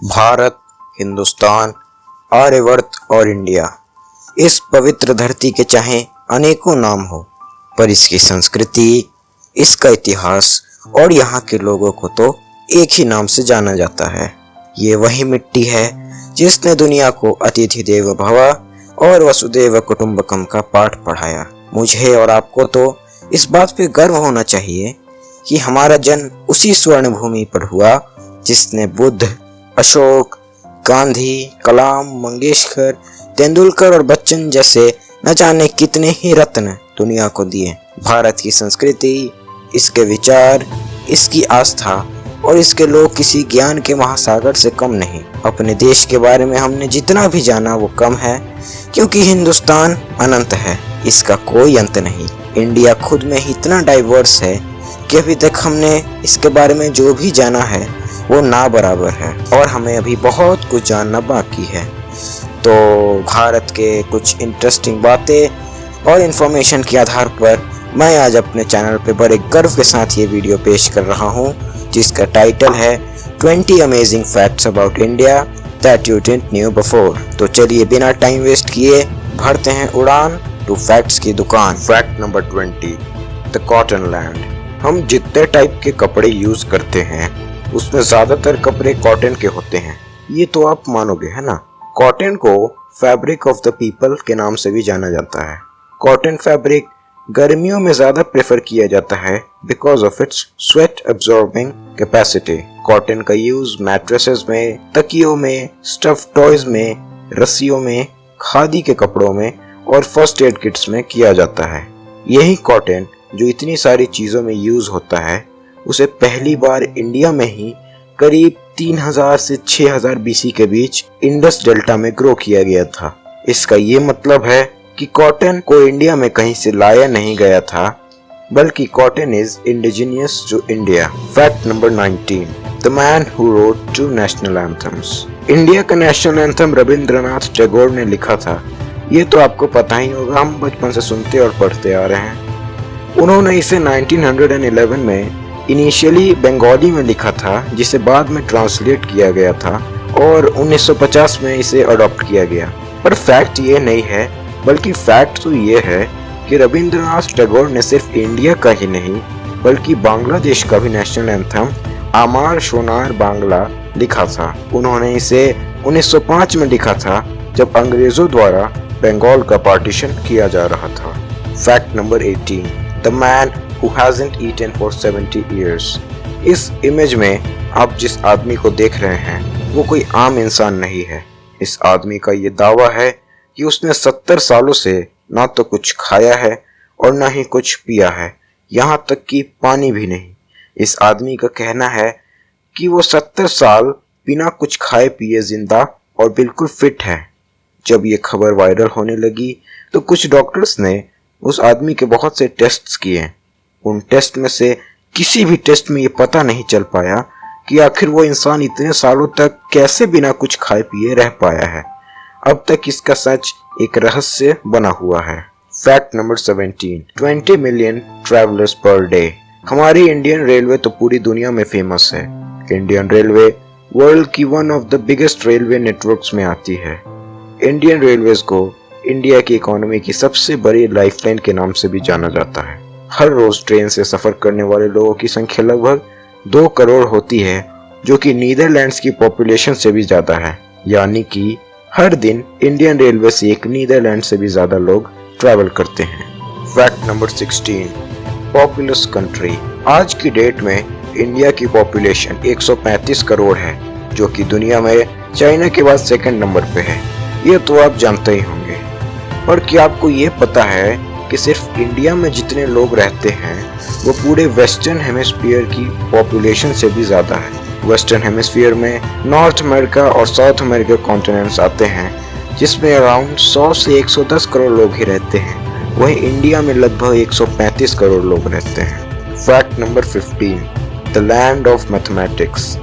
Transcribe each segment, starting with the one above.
भारत, हिंदुस्तान, आर्यवर्त और इंडिया, इस पवित्र धरती के चाहे अनेकों नाम हो, पर इसकी संस्कृति, इसका इतिहास और यहाँ के लोगों को तो एक ही नाम से जाना जाता है। ये वही मिट्टी है जिसने दुनिया को अतिथि देवो भव और वसुदेव कुटुंबकम का पाठ पढ़ाया। मुझे और आपको तो इस बात पे गर्व होना चाहिए कि हमारा जन्म उसी स्वर्ण भूमि पर हुआ जिसने बुद्ध, अशोक, गांधी, कलाम, मंगेशकर, तेंदुलकर और बच्चन जैसे न जाने कितने ही रत्न दुनिया को दिए। भारत की संस्कृति, इसके विचार, इसकी आस्था और इसके लोग किसी ज्ञान के महासागर से कम नहीं। अपने देश के बारे में हमने जितना भी जाना वो कम है, क्योंकि हिंदुस्तान अनंत है, इसका कोई अंत नहीं। इंडिया खुद में ही इतना डाइवर्स है कि अभी तक हमने इसके बारे में जो भी जाना है वो ना बराबर है और हमें अभी बहुत कुछ जानना बाकी है। तो भारत के कुछ इंटरेस्टिंग बातें और इन्फॉर्मेशन के आधार पर मैं आज अपने चैनल पे बड़े गर्व के साथ ये वीडियो पेश कर रहा हूँ, जिसका टाइटल है 20 amazing facts about India that you didn't knew before. तो चलिए बिना टाइम वेस्ट किए भरते हैं उड़ान टू फैक्ट्स की दुकान। Fact number 20, the cotton land. हम जितने टाइप के कपड़े यूज करते हैं उसमें ज्यादातर कपड़े कॉटन के होते हैं, ये तो आप मानोगे है ना। कॉटन को फैब्रिक ऑफ द पीपल के नाम से भी जाना जाता है। कॉटन फैब्रिक गर्मियों में ज्यादा प्रेफर किया जाता है because of its sweat absorbing capacity. Cotton का यूज मैट्रेसेस में, तकियों में, स्टफ टॉयज में, रस्सियों में, खादी के कपड़ों में और फर्स्ट एड किट्स में किया जाता है। यही कॉटन जो इतनी सारी चीजों में यूज होता है, उसे पहली बार इंडिया में ही करीब 3000 से 6000 बीसी के बीच इंडस डेल्टा में ग्रो किया गया था। इसका ये मतलब है कि कॉटन को इंडिया में कहीं से लाया नहीं गया था, बल्कि cotton is indigenous to India. Fact number 19, the man who wrote 2 national anthems. India का नेशनल एंथम रविंद्रनाथ टैगोर ने लिखा था, ये तो आपको पता ही होगा, हम बचपन से सुनते और पढ़ते आ रहे हैं। उन्होंने इसे 1911 में इनिशियली बंगाली में लिखा था, जिसे बाद में ट्रांसलेट किया गया था और 1950 में इसे अडॉप्ट किया गया। पर फैक्ट ये नहीं है, बल्कि फैक्ट तो ये है कि रविंद्रनाथ टैगोर ने सिर्फ इंडिया का ही नहीं बल्कि बांग्लादेश का भी नेशनल एंथम आमार सोनार बांग्ला लिखा था। उन्होंने इसे 1905 में लिखा था, जब अंग्रेजों द्वारा बंगाल का पार्टीशन किया जा रहा था। Fact number 18, the man who hasn't eaten for 70 years। इस इमेज में आप जिस आदमी को देख रहे हैं वो कोई आम इंसान नहीं है। इस आदमी का ये दावा है कि उसने 70 सालों से ना तो कुछ खाया है और ना ही कुछ पिया है, यहाँ तक कि पानी भी नहीं। इस आदमी का कहना है कि वो 70 साल बिना कुछ खाए पिए जिंदा और बिल्कुल फिट है। जब ये खबर वायरल होने लगी तो कुछ डॉक्टर्स ने उस आदमी के बहुत से टेस्ट्स किए। उन टेस्ट में से किसी भी टेस्ट में ये पता नहीं चल पाया कि आखिर वो इंसान इतने सालों तक कैसे बिना कुछ खाए पिए रह पाया है। अब तक इसका सच एक रहस्य बना हुआ है। Fact number 17, 20 million travellers per day. हमारी इंडियन रेलवे तो पूरी दुनिया में फेमस है। इंडियन रेलवे वर्ल्ड की one of the biggest railway networks में आती है। इंडियन रेलवेज को इंडिया की इकोनॉमी की सबसे बड़ी लाइफलाइन के नाम से भी जाना जाता है। हर रोज ट्रेन से सफर करने वाले लोगों की संख्या लगभग 2 करोड़ होती है, जो कि नीदरलैंड्स की पॉपुलेशन से भी ज्यादा है। यानी कि हर दिन इंडियन रेलवे से एक नीदरलैंड से भी ज्यादा लोग ट्रैवल करते हैं। Fact number 16, populace country. आज की डेट में इंडिया की पॉपुलेशन 135 करोड़ है, जो कि दुनिया में चाइना के बाद 2nd नंबर पे है। ये तो आप जानते ही होंगे। और क्या आपको ये पता है कि सिर्फ इंडिया में जितने लोग रहते हैं वो पूरे वेस्टर्न हेमिस्फीयर की पॉपुलेशन से भी ज्यादा है। वेस्टर्न हेमिस्फीयर में नॉर्थ अमेरिका और साउथ अमेरिका कॉन्टिनेंट्स आते हैं, जिसमें अराउंड 100 से 110 करोड़ लोग ही रहते हैं। वहीं इंडिया में लगभग 135 करोड़ लोग रहते हैं। Fact number 15, the land of mathematics.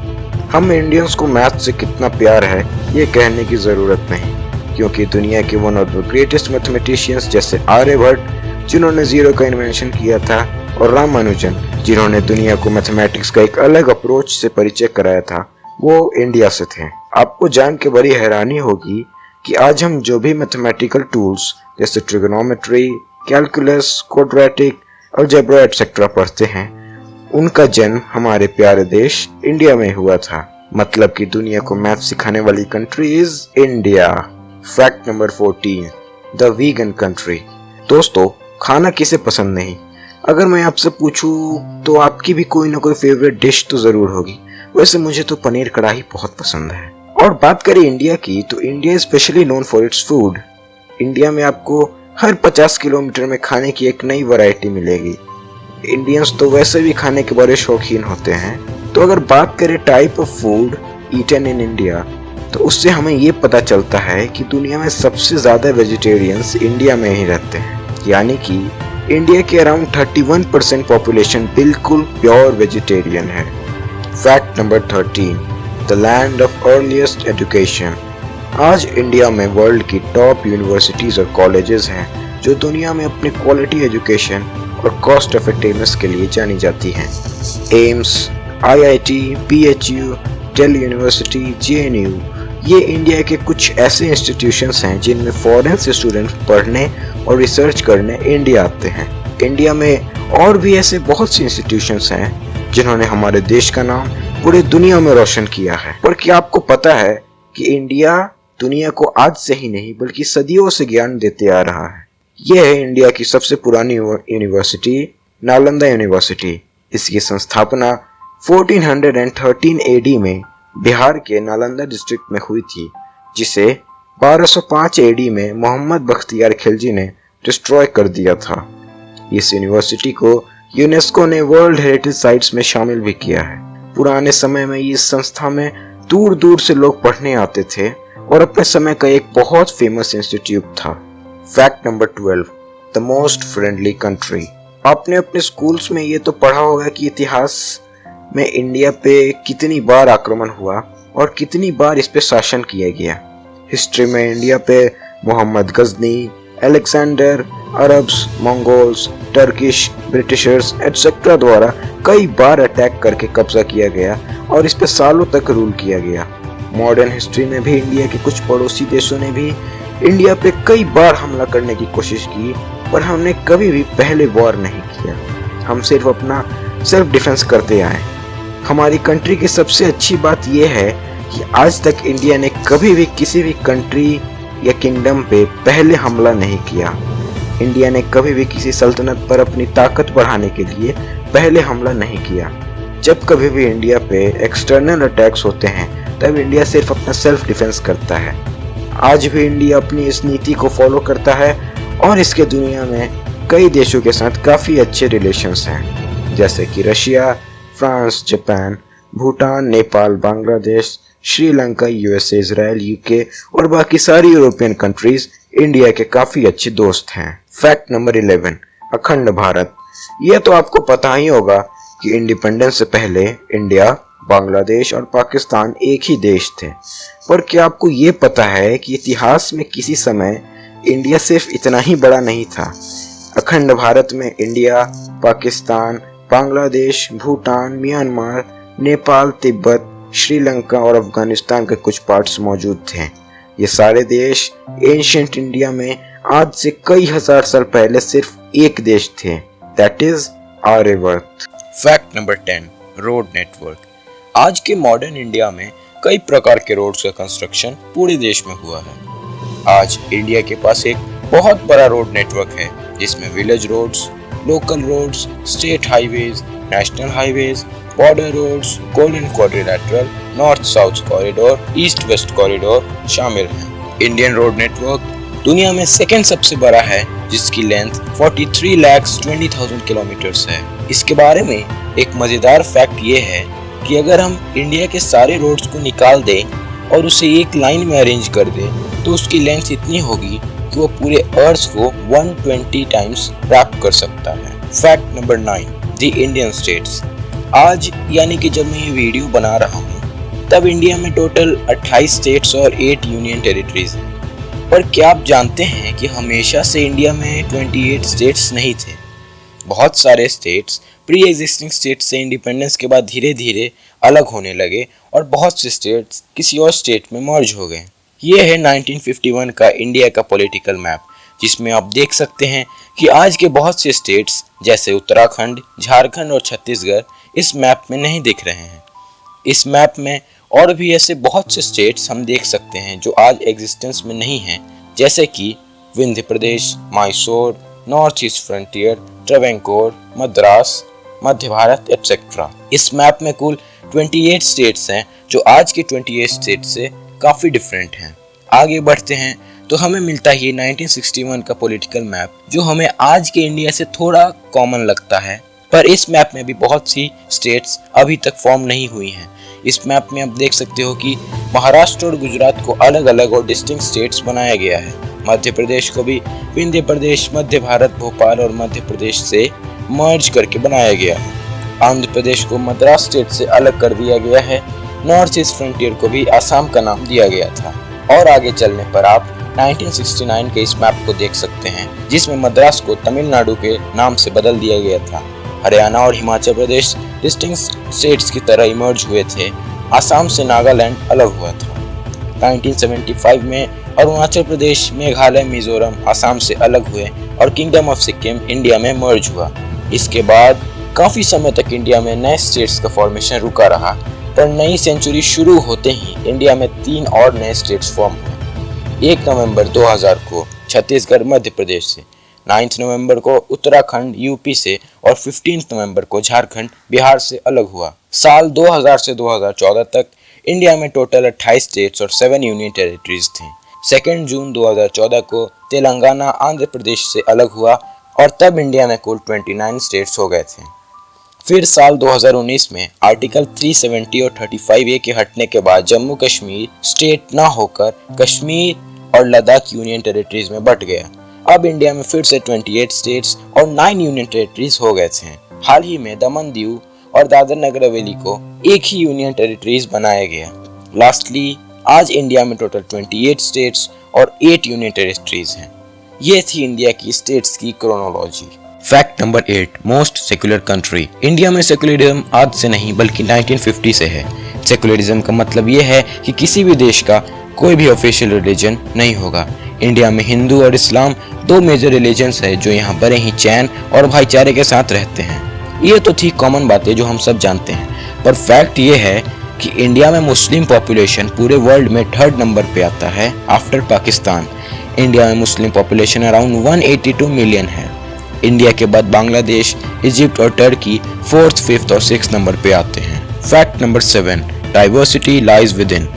हम इंडियंस को मैथ से कितना प्यार है ये कहने की जरूरत नहीं, क्योंकि दुनिया के one of the greatest mathematicians जैसे आर्यभट्ट, जिन्होंने जीरो का इन्वेंशन किया था, और रामानुजन, जिन्होंने दुनिया को मैथमेटिक्स का एक अलग अप्रोच से परिचय कराया था, वो इंडिया से थे। आपको जान के बड़ी हैरानी होगी कि आज हम जो भी मैथमेटिकल टूल्स जैसे trigonometry, calculus, quadratic, algebra etcetera पढ़ते हैं, उनका जन्म हमारे प्यारे देश इंडिया में हुआ था। मतलब कि दुनिया को मैथ सिखाने वाली country is India. Fact number 14, the vegan country. दोस्तों, खाना किसे पसंद नहीं? अगर मैं आपसे पूछूं तो आपकी भी कोई ना कोई फेवरेट डिश तो जरूर होगी। वैसे मुझे तो पनीर कढ़ाई बहुत पसंद है। और बात करें इंडिया की, तो India is specially known for its food. India में आपको हर 50 किलोमीटर में खाने की एक नई वैरायटी मिलेगी। इंडियंस तो वैसे भी खाने के बड़े शौकीन होते हैं। तो अगर बात करें type of food eaten in India, तो उससे हमें ये पता चलता है कि दुनिया में सबसे ज्यादा वेजिटेरियंस इंडिया में ही रहते हैं। यानी कि इंडिया के अराउंड 31% पॉपुलेशन बिल्कुल प्योर वेजिटेरियन है। Fact number 13, the land of earliest education. आज इंडिया में वर्ल्ड की टॉप यूनिवर्सिटीज और कॉलेजेस हैं जो दुनिया में अपने क्वालिटी एजुकेशन और कॉस्ट इफेक्टिवनेस के लिए जानी जाती हैं। AIIMS, IIT, PHU, Delhi university, JNU, ये इंडिया के कुछ ऐसे इंस्टीट्यूशंस हैं जिनमें फॉरेन से स्टूडेंट पढ़ने और रिसर्च करने इंडिया आते हैं। इंडिया में और भी ऐसे बहुत सी इंस्टीट्यूशंस हैं जिन्होंने हमारे देश का नाम पूरी दुनिया में रोशन किया है। पर क्या आपको पता है कि इंडिया दुनिया को आज से ही नहीं बल्कि सदियों से ज्ञान देते आ रहा है। यह है इंडिया की सबसे पुरानी यूनिवर्सिटी, नालंदा यूनिवर्सिटी। इसकी संस्थापना 1413 AD में बिहार के नालंदा डिस्ट्रिक्ट में हुई थी, जिसे 1205 AD में मोहम्मद बख्तियार खिलजी ने डिस्ट्रॉय कर दिया था। इस यूनिवर्सिटी को यूनेस्को ने वर्ल्ड हेरिटेज साइट्स में शामिल भी किया है। पुराने समय में इस संस्था में दूर दूर से लोग पढ़ने आते थे और अपने समय का एक बहुत फेमस इंस्टीट्यूट था। Fact number 12, the most friendly country. आपने अपने स्कूल्स में ये तो पढ़ा होगा कि इतिहास में इंडिया पे कितनी बार आक्रमण हुआ और कितनी बार इस पे शासन किया गया। हिस्ट्री में इंडिया पे Mohammad Ghazni, Alexander, Arabs, Mongols, Turkish, Britishers etcetera द्वारा कई बार अटैक करके कब्जा किया गया और इस पे सालों तक रूल किया गया। मॉडर्न हिस्ट्री में भी इंडिया के कुछ पड़ोसी देशों ने भी इंडिया पे कई बार हमला करने की कोशिश की, पर हमने कभी भी पहले वॉर नहीं किया। हम सिर्फ अपना सेल्फ डिफेंस करते आए। हमारी कंट्री की सबसे अच्छी बात यह है कि आज तक इंडिया ने कभी भी किसी भी कंट्री या किंगडम पे पहले हमला नहीं किया। इंडिया ने कभी भी किसी सल्तनत पर अपनी ताकत बढ़ाने के लिए पहले हमला नहीं किया। जब कभी भी इंडिया पे एक्सटर्नल अटैक्स होते हैं तब इंडिया सिर्फ अपना सेल्फ डिफेंस करता है। आज भी इंडिया अपनी इस नीति को फॉलो करता है और इसके दुनिया में कई देशों के साथ काफी अच्छे रिलेशंस हैं, जैसे कि Russia, France, Japan, Bhutan, Nepal, Bangladesh, Sri Lanka, USA, Israel, UK और बाकी सारी यूरोपियन कंट्रीज इंडिया के काफी अच्छे दोस्त हैं। फैक्ट नंबर 11, अखंड भारत। यह तो आपको पता ही होगा कि इंडिपेंडेंस से पहले इंडिया, बांग्लादेश और पाकिस्तान एक ही देश थे। पर क्या आपको ये पता है कि इतिहास में किसी समय इंडिया सिर्फ इतना ही बड़ा नहीं था। अखंड भारत में इंडिया, पाकिस्तान, बांग्लादेश, भूटान, म्यांमार, नेपाल, तिब्बत, श्रीलंका और अफगानिस्तान के कुछ पार्ट्स मौजूद थे। ये सारे देश एंशिएंट इंडिया में आज से कई हजार साल पहले सिर्फ एक देश थे, that is Aryavart. Fact number 10, road network. आज के मॉडर्न इंडिया में कई प्रकार के रोड्स का कंस्ट्रक्शन पूरे देश में हुआ है। आज इंडिया के पास एक बहुत बड़ा रोड नेटवर्क है, जिसमें village roads, local roads, state highways, national highways, border roads, golden quadrilateral, north south corridor, east west corridor शामिल हैं। इंडियन रोड नेटवर्क दुनिया में सेकेंड सबसे बड़ा है, जिसकी लेंथ 43,20,000 किलोमीटर्स है। इसके बारे में एक मजेदार फैक्ट ये है कि अगर हम इंडिया के सारे रोड्स को निकाल दें और उसे एक लाइन में अरेंज कर दें तो उसकी लेंथ इतनी होगी कि वो पूरे अर्थ को 120 टाइम्स रैप कर सकता है। Fact number 9, the Indian states. आज यानी कि जब मैं ये वीडियो बना रहा हूँ तब इंडिया में टोटल 28 स्टेट्स और 8 यूनियन टेरिटरीज हैं। पर क्या आप जानते हैं कि हमेशा से इंडिया में 28 स्टेट्स नहीं थे। बहुत सारे स्टेट्स प्री एग्जिस्टिंग स्टेट्स से इंडिपेंडेंस के बाद धीरे धीरे अलग होने लगे और बहुत से स्टेट्स किसी और स्टेट में मर्ज हो गए। ये है 1951 का इंडिया का पॉलिटिकल मैप, जिसमें आप देख सकते हैं कि आज के बहुत से स्टेट्स जैसे उत्तराखंड, झारखंड और छत्तीसगढ़ इस मैप में नहीं दिख रहे हैं। इस मैप में और भी ऐसे बहुत से स्टेट्स हम देख सकते हैं जो आज एग्जिस्टेंस में नहीं हैं, जैसे कि Vindhya Pradesh, Mysore, North East Frontier, Travancore, Madras, Madhya Bharat etcetera. इस मैप में कुल 28 स्टेट्स हैं जो आज के 28 स्टेट्स से काफी डिफरेंट हैं। आगे बढ़ते हैं तो हमें मिलता है ये 1961 का पॉलिटिकल मैप, जो हमें आज के इंडिया से थोड़ा कॉमन लगता है, पर इस मैप में भी बहुत सी स्टेट्स अभी तक फॉर्म नहीं हुई हैं। इस मैप में आप देख सकते हो कि महाराष्ट्र और गुजरात को अलग अलग और डिस्टिंक्ट स्टेट्स बनाया गया है। मध्य प्रदेश को भी विंध्य प्रदेश, मध्य भारत, भोपाल और मध्य प्रदेश से मर्ज करके बनाया गया है। आंध्र प्रदेश को मद्रास स्टेट से अलग कर दिया गया है। नॉर्थ ईस्ट फ्रंटियर को भी असम का नाम दिया गया था। और आगे चलने पर आप 1969 के इस मैप को देख सकते हैं, जिसमें मद्रास को तमिलनाडु के नाम से बदल दिया गया था। हरियाणा और हिमाचल प्रदेश डिस्टिंक्ट स्टेट्स की तरह इमर्ज हुए थे। असम से नागालैंड अलग हुआ था। 1975 में अरुणाचल प्रदेश, मेघालय, मिजोरम असम से अलग हुए और किंगडम ऑफ सिक्किम इंडिया में मर्ज हुआ। इसके बाद काफी समय तक इंडिया में नए स्टेट्स का फॉर्मेशन रुका रहा, पर नई सेंचुरी शुरू होते ही इंडिया में 3 और नए स्टेट्स फॉर्म हुए। 1 नवंबर 2000 को छत्तीसगढ़ मध्य प्रदेश से, 9 नवंबर को उत्तराखंड यूपी से और 15 नवंबर को झारखंड बिहार से अलग हुआ। साल 2000 से 2014 तक इंडिया में टोटल 28 स्टेट्स और 7 यूनियन टेरिटरीज थे। 2 जून 2014 को तेलंगाना आंध्र प्रदेश से अलग हुआ और तब इंडिया में कुल 29 स्टेट्स हो गए थे। फिर साल 2019 में आर्टिकल 370 और 35A के हटने के बाद जम्मू कश्मीर स्टेट ना होकर कश्मीर और लद्दाख यूनियन टेरिटरीज में बट गया। अब इंडिया में फिर से 28 स्टेट्स और 9 यूनियन टेरिटरीज हो गए थे। हाल ही में दमन दीव और दादर नगर हवेली को एक ही यूनियन टेरिटरीज बनाया गया। लास्टली आज इंडिया में टोटल 28 स्टेट्स और 8 यूनियन टेरिटरीज हैं। ये थी इंडिया की स्टेट्स की chronology. Fact number 8, most secular country. India में सेक्युलरिज्म आज से नहीं बल्कि 1950 से है। सेक्युलरिज्म का मतलब ये है कि किसी भी देश का कोई भी ऑफिशियल रिलीजन नहीं होगा। इंडिया में हिंदू और इस्लाम 2 मेजर रिलीजन्स है जो यहाँ बड़े ही चैन और भाईचारे के साथ रहते हैं। ये तो थी कॉमन बातें जो हम सब जानते हैं, पर फैक्ट ये है कि इंडिया में मुस्लिम पॉपुलेशन पूरे वर्ल्ड में 3rd नंबर पे आता है आफ्टर पाकिस्तान। इंडिया में मुस्लिम पॉपुलेशन अराउंड 182 मिलियन है। इंडिया के बाद बांग्लादेश, इजिप्ट और टर्की 4th, 5th और 6th नंबर पे आते हैं। Fact number 7, diversity lies with in.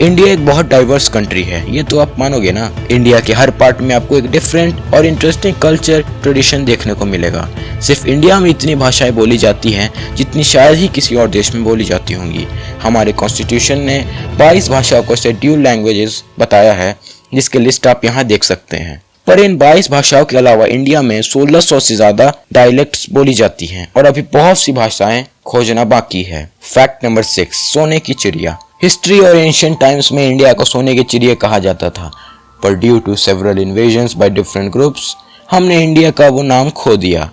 India एक बहुत डाइवर्स कंट्री है, ये तो आप मानोगे ना। इंडिया के हर पार्ट में आपको एक डिफरेंट और इंटरेस्टिंग कल्चर ट्रेडिशन देखने को मिलेगा। सिर्फ इंडिया में इतनी भाषाएं बोली जाती हैं जितनी शायद ही किसी और देश में बोली जाती होंगी। हमारे कॉन्स्टिट्यूशन ने 22 भाषाओं को शेड्यूल्ड लैंग्वेजेस बताया है, जिसके लिस्ट आप यहाँ देख सकते हैं। पर इन 22 भाषाओं के अलावा इंडिया में 1600 से ज्यादा डायलेक्ट्स बोली जाती हैं और अभी बहुत सी भाषाएं खोजना बाकी है। फैक्ट नंबर 6, सोने की चिड़िया। हिस्ट्री और एंशिएंट टाइम्स में इंडिया को सोने की चिड़िया कहा जाता था, पर due to several invasions by different groups हमने इंडिया का वो नाम खो दिया।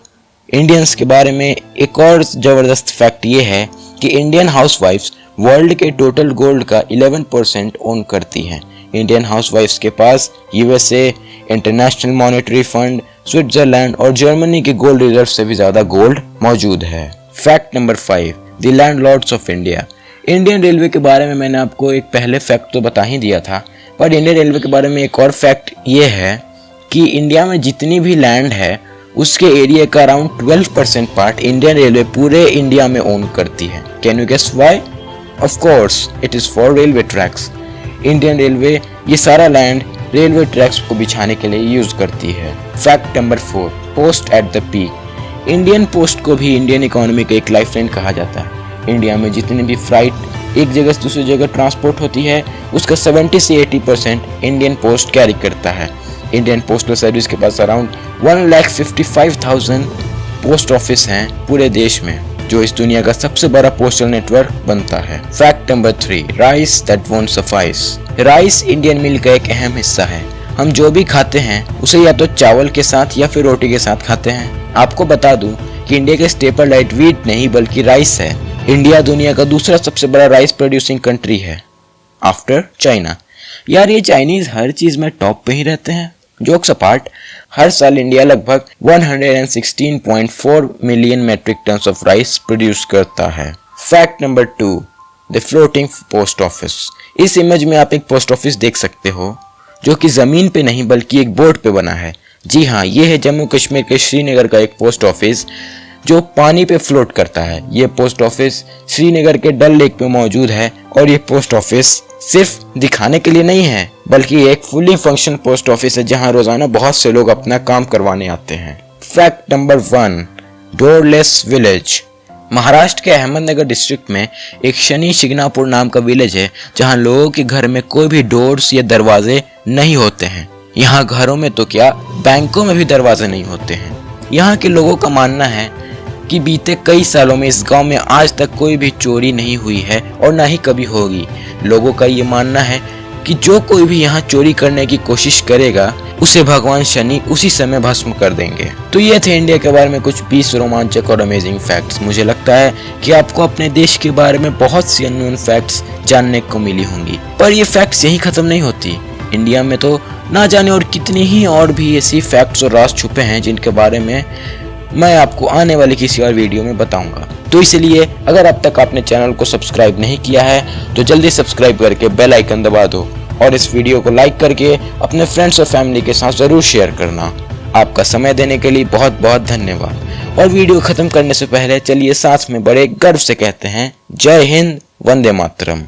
इंडियंस के बारे में एक और जबरदस्त फैक्ट ये है कि इंडियन हाउसवाइफ्स वर्ल्ड के टोटल गोल्ड का 11% ओन करती हैं। इंडियन हाउसवाइफ्स के पास USA, international monetary fund, Switzerland और जर्मनी के गोल्ड रिजर्व से भी ज्यादा गोल्ड मौजूद है। Fact number 5, the landlords of India. Indian railway के बारे में मैंने आपको एक पहले फैक्ट तो बता ही दिया था, पर इंडियन रेलवे के बारे में एक और फैक्ट ये है कि इंडिया में जितनी भी लैंड है उसके एरिया का अराउंड 12% पार्ट इंडियन रेलवे पूरे इंडिया में ओन करती है। Can you guess why? Of course it is for railway tracks. Indian railway ये सारा लैंड रेलवे ट्रैक्स को बिछाने के लिए यूज करती है। Fact number 4, post at the peak. Indian post को भी इंडियन इकोनॉमी का एक लाइफलाइन कहा जाता है। इंडिया में जितनी भी फ्लाइट एक जगह से दूसरी जगह ट्रांसपोर्ट होती है उसका 70 से 80% इंडियन पोस्ट कैरी करता है। इंडियन पोस्टल सर्विस के पास अराउंड 1,55,000 पोस्ट ऑफिस हैं पूरे देश में, जो इस दुनिया का सबसे बड़ा पोस्टल नेटवर्क बनता है। Fact number 3, rice that won't suffice. Rice Indian meal का एक अहम हिस्सा है। हम जो भी खाते हैं उसे या तो चावल के साथ या फिर रोटी के साथ खाते हैं। आपको बता दूं कि इंडिया का स्टेपल डाइट व्हीट नहीं बल्कि राइस है। इंडिया दुनिया का दूसरा सबसे बड़ा राइस प्रोड्यूसिंग कंट्री है आफ्टर चाइना। यार ये चाइनीज हर चीज में टॉप पे ही रहते हैं। जोक्स अपार्ट, हर साल इंडिया लगभग 116.4 million metric tonne of rice produce करता है। Fact number 2, the floating post office. इस इमेज में आप एक पोस्ट ऑफिस देख सकते हो जो कि जमीन पे नहीं बल्कि एक बोर्ड पे बना है। जी हाँ, ये है जम्मू कश्मीर के श्रीनगर का एक पोस्ट ऑफिस जो पानी पे फ्लोट करता है। ये पोस्ट ऑफिस श्रीनगर के डल लेक पे मौजूद है और ये पोस्ट ऑफिस सिर्फ दिखाने के लिए नहीं है बल्कि एक फुली फंक्शन पोस्ट ऑफिस है जहां रोजाना बहुत से लोग अपना काम करवाने आते हैं। Fact number 1, डोरलेस village. महाराष्ट्र के अहमदनगर डिस्ट्रिक्ट में एक शनि शिंगणापुर नाम का विलेज है जहां लोगों के घर में कोई भी डोर्स या दरवाजे नहीं होते हैं। यहाँ घरों में तो क्या, बैंकों में भी दरवाजे नहीं होते हैं। यहाँ के लोगों का मानना है कि बीते कई सालों में इस गांव में आज तक कोई भी चोरी नहीं हुई है और ना ही कभी होगी। लोगों का ये मानना है कि जो कोई भी यहाँ चोरी करने की कोशिश करेगा उसे भगवान शनि उसी समय भस्म कर देंगे। तो ये थे इंडिया के बारे में कुछ 20 रोमांचक और अमेजिंग फैक्ट्स। मुझे लगता है कि आपको अपने देश के बारे में बहुत सी अननोन फैक्ट्स जानने को मिली होंगी, पर ये फैक्ट्स यहीं खत्म नहीं होती। इंडिया में तो ना जाने और कितनी ही और भी ऐसी फैक्ट्स और राज छुपे हैं जिनके बारे में मैं आपको आने वाली किसी और वीडियो में बताऊंगा। तो इसलिए अगर अब तक आपने चैनल को सब्सक्राइब नहीं किया है तो जल्दी सब्सक्राइब करके बेल आइकन दबा दो और इस वीडियो को लाइक करके अपने फ्रेंड्स और फैमिली के साथ जरूर शेयर करना। आपका समय देने के लिए बहुत बहुत धन्यवाद। और वीडियो खत्म करने से पहले चलिए साथ में बड़े गर्व से कहते हैं, जय हिंद, वंदे मातरम।